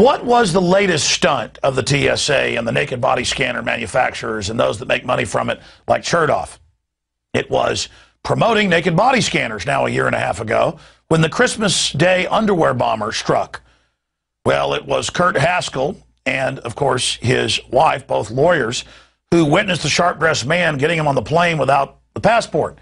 What was the latest stunt of the TSA and the naked body scanner manufacturers and those that make money from it, like Chertoff? It was promoting naked body scanners now a year and a half ago when the Christmas Day underwear bomber struck. Well, it was Kurt Haskell and, of course, his wife, both lawyers, who witnessed the sharp-dressed man getting him on the plane without the passport.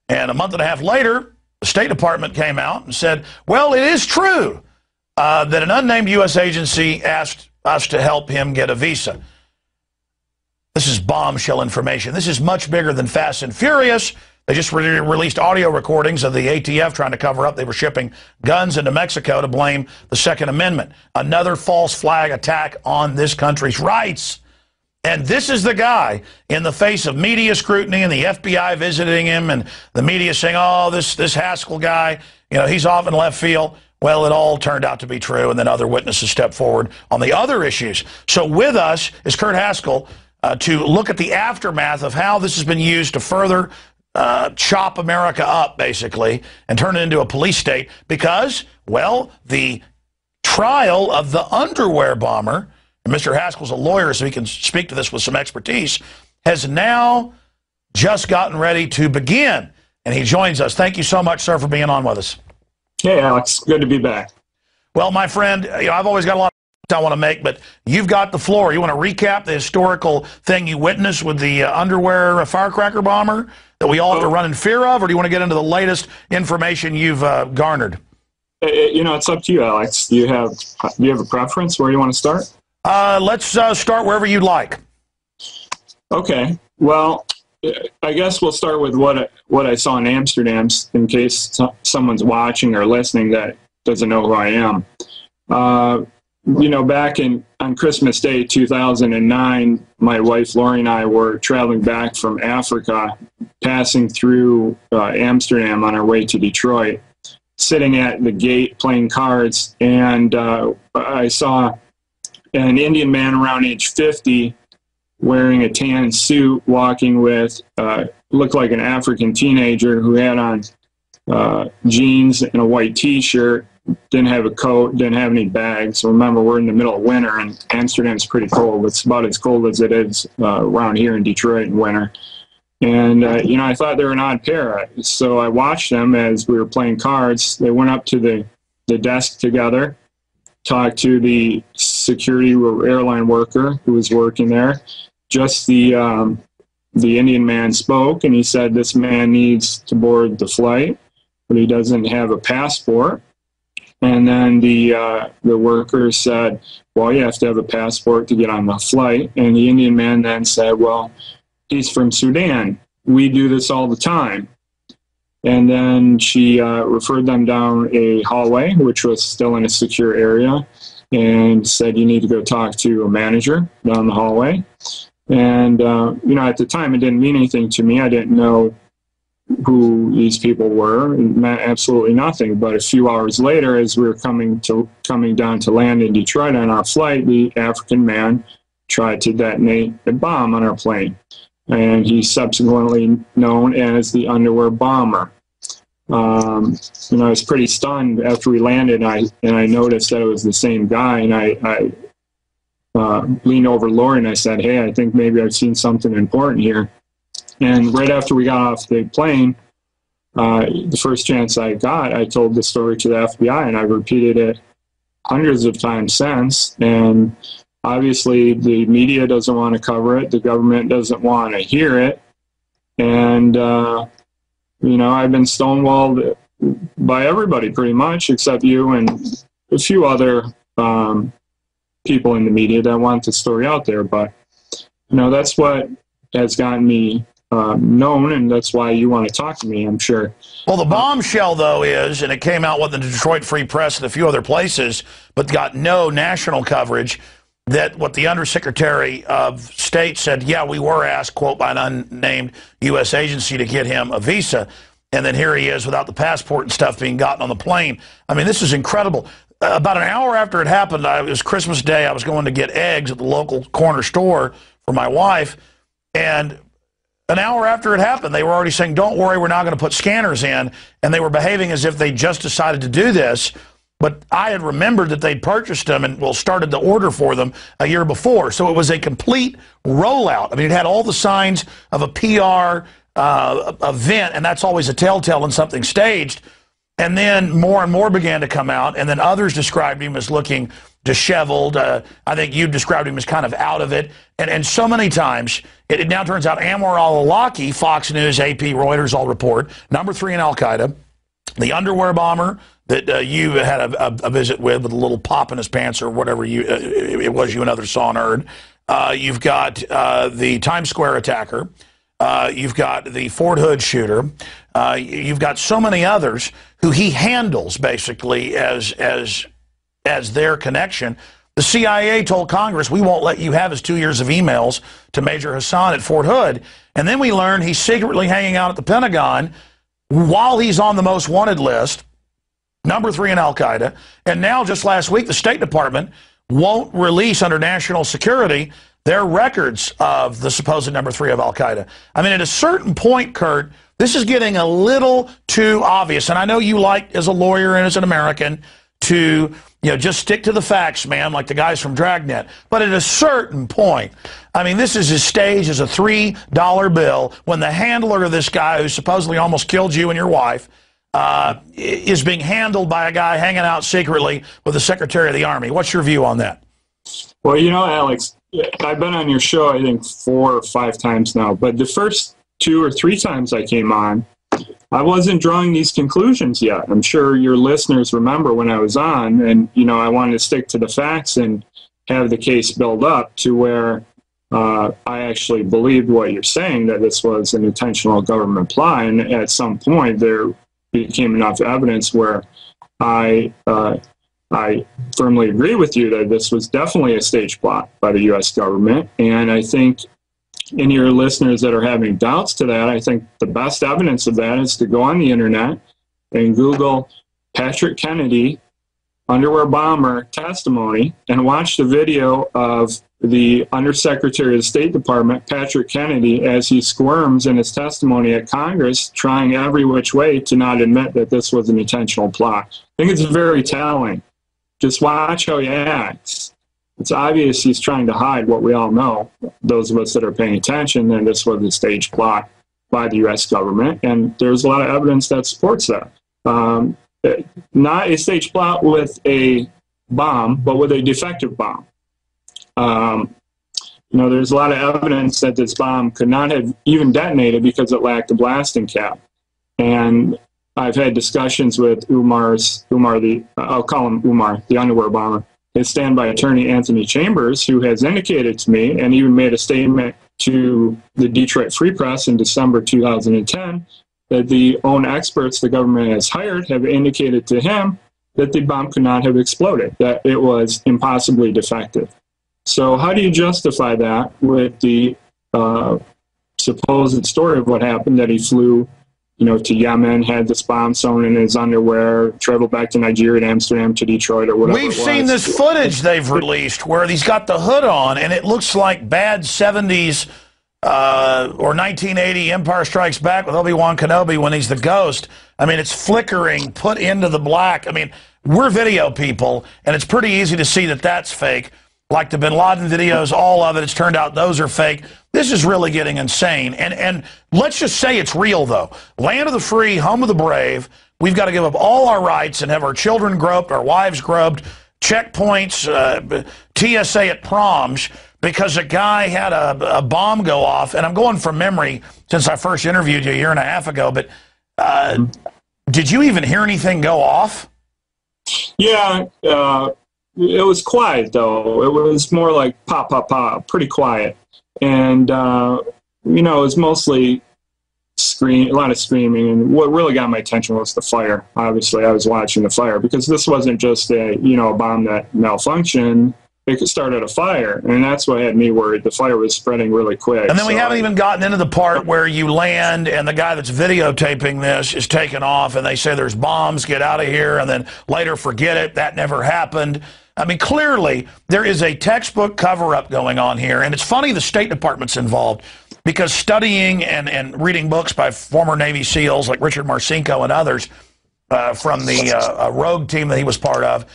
And a month and a half later, the State Department came out and said, well, it is true that an unnamed U.S. agency asked us to help him get a visa. This is bombshell information. This is much bigger than Fast and Furious. They just released audio recordings of the ATF trying to cover up they were shipping guns into Mexico to blame the Second Amendment. Another false flag attack on this country's rights. And this is the guy, in the face of media scrutiny and the FBI visiting him and the media saying, oh, this Haskell guy, you know, he's off in left field. Well, it all turned out to be true, and then other witnesses stepped forward on the other issues. So with us is Kurt Haskell to look at the aftermath of how this has been used to further chop America up, basically, and turn it into a police state because, well, the trial of the underwear bomber, and Mr. Haskell's a lawyer, so he can speak to this with some expertise, has now just gotten ready to begin. And he joins us. Thank you so much, sir, for being on with us. Hey, Alex. Good to be back. Well, my friend, you know, I've always got a lot of I want to make, but you've got the floor. You want to recap the historical thing you witnessed with the underwear firecracker bomber that we all have to run in fear of, or do you want to get into the latest information you've garnered? You know, it's up to you, Alex. Do you have a preference where you want to start? Let's start wherever you'd like. Okay. Well, I guess we'll start with what I saw in Amsterdam, in case someone's watching or listening that doesn't know who I am. You know, back on Christmas Day 2009, my wife Lori and I were traveling back from Africa, passing through Amsterdam on our way to Detroit, sitting at the gate playing cards, and I saw an Indian man around age 50 wearing a tan suit, walking with, looked like an African teenager who had on jeans and a white T-shirt, didn't have a coat, didn't have any bags. Remember, we're in the middle of winter, and Amsterdam's pretty cold. It's about as cold as it is around here in Detroit in winter. And, you know, I thought they were an odd pair. So I watched them as we were playing cards. They went up to the desk together, talked to the security airline worker who was working there. Just the Indian man spoke, and he said this man needs to board the flight, but he doesn't have a passport. And then the worker said, well, you have to have a passport to get on the flight. And the Indian man then said, well, he's from Sudan. We do this all the time. And then she referred them down a hallway, which was still in a secure area, and said, you need to go talk to a manager down the hallway. And, you know, at the time, it didn't mean anything to me. I didn't know who these people were. It meant absolutely nothing. But a few hours later, as we were coming down to land in Detroit on our flight, the African man tried to detonate a bomb on our plane. And he's subsequently known as the underwear bomber. You know, I was pretty stunned after we landed, and I noticed that it was the same guy, and I leaned over Lori and I said, hey, I think maybe I've seen something important here. And right after we got off the plane, the first chance I got, I told the story to the FBI, and I've repeated it hundreds of times since. And obviously the media doesn't want to cover it. The government doesn't want to hear it. And, you know, I've been stonewalled by everybody pretty much, except you and a few other people in the media that want the story out there. But, you know, that's what has gotten me known, and that's why you want to talk to me, I'm sure. Well, the bombshell, though, is, and it came out with the Detroit Free Press and a few other places, but got no national coverage, that what the Undersecretary of State said, yeah, we were asked, quote, by an unnamed U.S. agency to get him a visa, and then here he is without the passport and stuff being gotten on the plane. I mean, this is incredible. About an hour after it happened, it was Christmas Day, I was going to get eggs at the local corner store for my wife, and an hour after it happened, they were already saying, don't worry, we're not going to put scanners in, and they were behaving as if they just decided to do this. but I had remembered that they'd purchased them and, well, started to order for them a year before. So it was a complete rollout. I mean, it had all the signs of a PR event, and that's always a telltale in something staged. And then more and more began to come out, and then others described him as looking disheveled. I think you described him as kind of out of it. And so many times, it now turns out Anwar al-Awlaki, Fox News, AP, Reuters all report, number 3 in Al-Qaeda, the underwear bomber that you had a visit with a little pop in his pants or whatever it was you and others saw and heard. You've got the Times Square attacker. You've got the Fort Hood shooter. You've got so many others who he handles basically as their connection. The CIA told Congress, we won't let you have his 2 years of emails to Major Hassan at Fort Hood. And then we learned he's secretly hanging out at the Pentagon while he's on the most wanted list, number 3 in Al-Qaeda. And now, just last week, the State Department won't release under national security their records of the supposed number 3 of Al-Qaeda. I mean, at a certain point, Kurt, this is getting a little too obvious. And I know you like, as a lawyer and as an American, to just stick to the facts, man, like the guys from Dragnet. But at a certain point, I mean, this is as staged as a $3 bill when the handler of this guy who supposedly almost killed you and your wife is being handled by a guy hanging out secretly with the Secretary of the Army. What's your view on that? Well, Alex, I've been on your show, I think, 4 or 5 times now. But the first 2 or 3 times I came on, I wasn't drawing these conclusions yet. I'm sure your listeners remember when I was on, and, I wanted to stick to the facts and have the case build up to where I actually believed what you're saying, that this was an intentional government plot. And at some point, there became enough evidence where I firmly agree with you that this was definitely a stage plot by the U.S. government. And I think any of your listeners that are having doubts to that, I think the best evidence of that is to go on the internet and Google Patrick Kennedy underwear bomber testimony and watch the video of the Undersecretary of the State Department, Patrick Kennedy, as he squirms in his testimony at Congress, trying every which way to not admit that this was an intentional plot. I think it's very telling. Just watch how he acts. It's obvious he's trying to hide what we all know, those of us that are paying attention, that this was a staged plot by the U.S. government, and there's a lot of evidence that supports that. Not a staged plot with a bomb, but with a defective bomb. There's a lot of evidence that this bomb could not have even detonated because it lacked a blasting cap. And I've had discussions with I'll call him Umar, the underwear bomber, his standby attorney, Anthony Chambers, who has indicated to me and even made a statement to the Detroit Free Press in December 2010 that the own experts the government has hired have indicated to him that the bomb could not have exploded, that it was impossibly defective. So how do you justify that with the supposed story of what happened, that he flew to Yemen, had this bomb sewn in his underwear, traveled back to Nigeria, to Amsterdam, to Detroit, or whatever. We've seen this footage they've released where he's got the hood on, and it looks like bad 70s or 1980 Empire Strikes Back with Obi-Wan Kenobi when he's the ghost. I mean, it's flickering, put into the black. I mean, we're video people, and it's pretty easy to see that that's fake. Like the Bin Laden videos, all of it, it's turned out those are fake. This is really getting insane. And let's just say it's real, though. Land of the free, home of the brave. We've got to give up all our rights and have our children groped, our wives groped, checkpoints, TSA at proms, because a guy had a bomb go off. And I'm going from memory since I first interviewed you a year and a half ago, but did you even hear anything go off? Yeah, it was quiet, though. It was more like pop, pop, pop, pretty quiet. And, it was mostly a lot of screaming. And what really got my attention was the fire. Obviously, I was watching the fire because this wasn't just a bomb that malfunctioned. It started a fire, and that's what had me worried. The fire was spreading really quick. And then we haven't even gotten into the part where you land and the guy that's videotaping this is taken off, and they say there's bombs, get out of here, and then later forget it, that never happened. I mean, clearly, there is a textbook cover-up going on here, and it's funny the State Department's involved, because studying and reading books by former Navy SEALs like Richard Marcinko and others, from the rogue team that he was part of,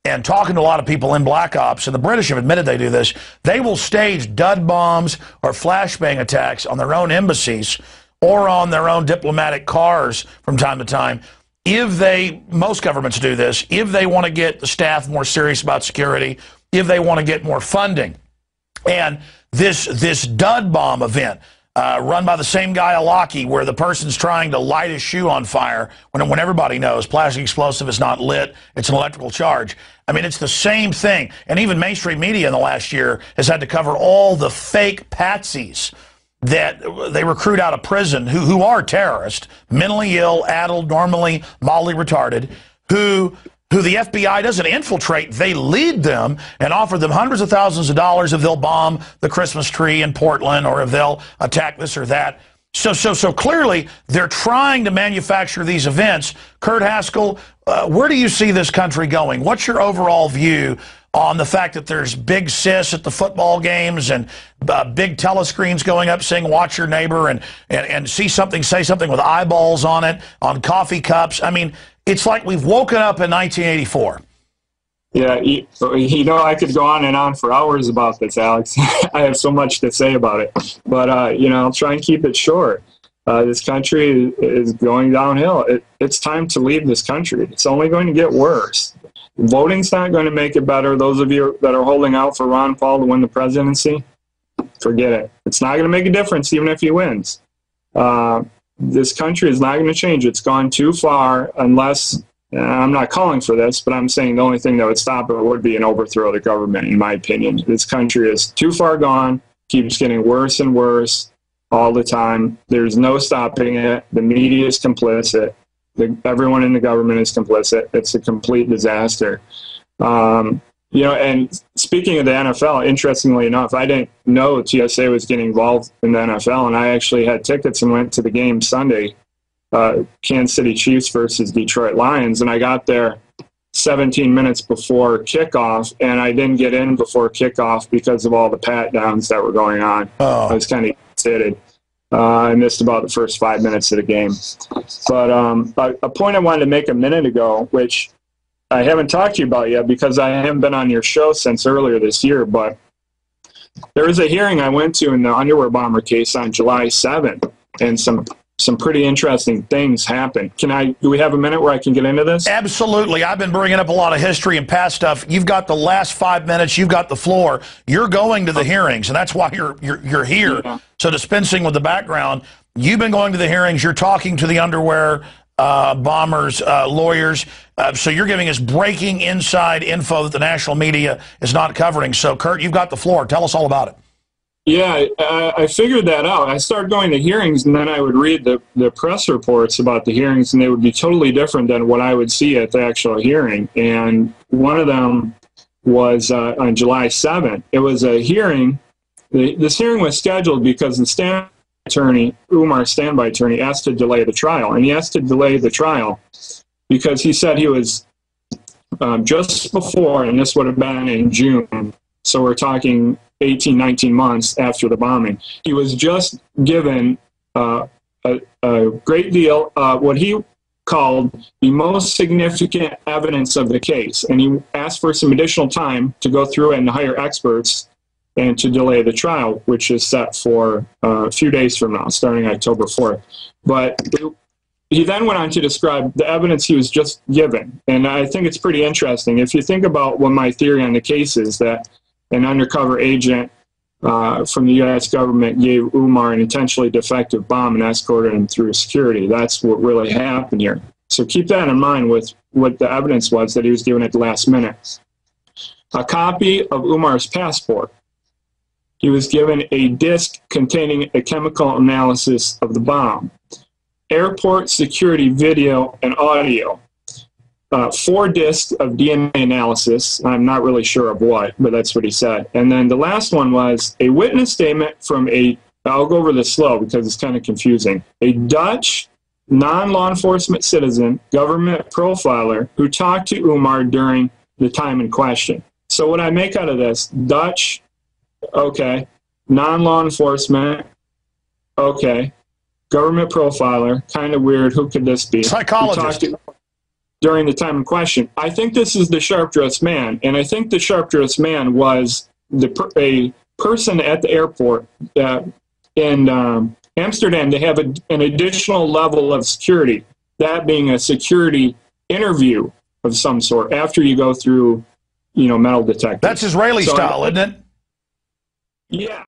and talking to a lot of people in Black Ops, and the British have admitted they do this, they will stage dud bombs or flashbang attacks on their own embassies or on their own diplomatic cars from time to time. Most governments do this, if they want to get the staff more serious about security, if they want to get more funding. And this dud bomb event, run by the same guy, Alaki, where the person's trying to light his shoe on fire when everybody knows plastic explosive is not lit, it's an electrical charge. I mean, it's the same thing. And even mainstream media in the last year has had to cover all the fake patsies that they recruit out of prison who are terrorists, mentally ill, addled, normally mildly retarded, who the FBI doesn't infiltrate. They lead them and offer them hundreds of thousands of dollars if they'll bomb the Christmas tree in Portland or if they'll attack this or that. So clearly they're trying to manufacture these events. Kurt Haskell, where do you see this country going? What's your overall view on the fact that there's big sis at the football games and big telescreens going up saying watch your neighbor and see something, say something with eyeballs on it, on coffee cups? I mean, it's like we've woken up in 1984. Yeah, I could go on and on for hours about this, Alex. I have so much to say about it. But, I'll try and keep it short. This country is going downhill. It's time to leave this country. It's only going to get worse. Voting's not going to make it better. Those of you that are holding out for Ron Paul to win the presidency, forget it. It's not going to make a difference even if he wins. This country is not going to change. It's gone too far unless... I'm not calling for this, but I'm saying the only thing that would stop it would be an overthrow of the government, in my opinion. This country is too far gone, keeps getting worse and worse all the time. There's no stopping it. The media is complicit. Everyone in the government is complicit. It's a complete disaster. And speaking of the NFL, interestingly enough, I didn't know TSA was getting involved in the NFL, and I actually had tickets and went to the game Sunday. Kansas City Chiefs versus Detroit Lions, and I got there 17 minutes before kickoff, and I didn't get in before kickoff because of all the pat-downs that were going on. Oh. I was kind of excited. I missed about the first 5 minutes of the game. But a point I wanted to make a minute ago, which I haven't talked to you about yet because I haven't been on your show since earlier this year, but there was a hearing I went to in the underwear bomber case on July 7th, and some pretty interesting things happen. Do we have a minute where I can get into this? Absolutely. I've been bringing up a lot of history and past stuff. You've got the last 5 minutes. You've got the floor. You're going to the hearings, and that's why you're here. Yeah. So dispensing with the background, you've been going to the hearings. You're talking to the underwear bombers, lawyers. So you're giving us breaking inside info that the national media is not covering. So, Kurt, you've got the floor. Tell us all about it. Yeah, I figured that out. I started going to hearings, and then I would read the press reports about the hearings, and they would be totally different than what I would see at the actual hearing. And one of them was on July 7th. It was a hearing. This hearing was scheduled because the standby attorney, Umar's standby attorney, asked to delay the trial. And he asked to delay the trial because he said he was just before, and this would have been in June, so we're talking 18, 19 months after the bombing. He was just given a great deal, what he called the most significant evidence of the case. And he asked for some additional time to go through and hire experts and to delay the trial, which is set for a few days from now, starting October 4th. But he then went on to describe the evidence he was just given. And I think it's pretty interesting. If you think about what my theory on the case is, that an undercover agent from the U.S. government gave Umar an intentionally defective bomb and escorted him through security. That's what really happened here. So keep that in mind with what the evidence was that he was given at the last minute. A copy of Umar's passport. He was given a disc containing a chemical analysis of the bomb. Airport security video and audio. 4 discs of DNA analysis. I'm not really sure of what, but that's what he said. And then the last one was a witness statement from I'll go over this slow because it's kind of confusing, a Dutch non-law enforcement citizen, government profiler, who talked to Umar during the time in question. So what I make out of this, Dutch, okay, non-law enforcement, okay, government profiler, kind of weird, who could this be? Psychologist. during the time in question. I think this is the sharp-dressed man, and I think the sharp-dressed man was a person at the airport. In Amsterdam, they have an additional level of security, that being a security interview of some sort after you go through, metal detectors. That's Israeli style, isn't it? Yeah.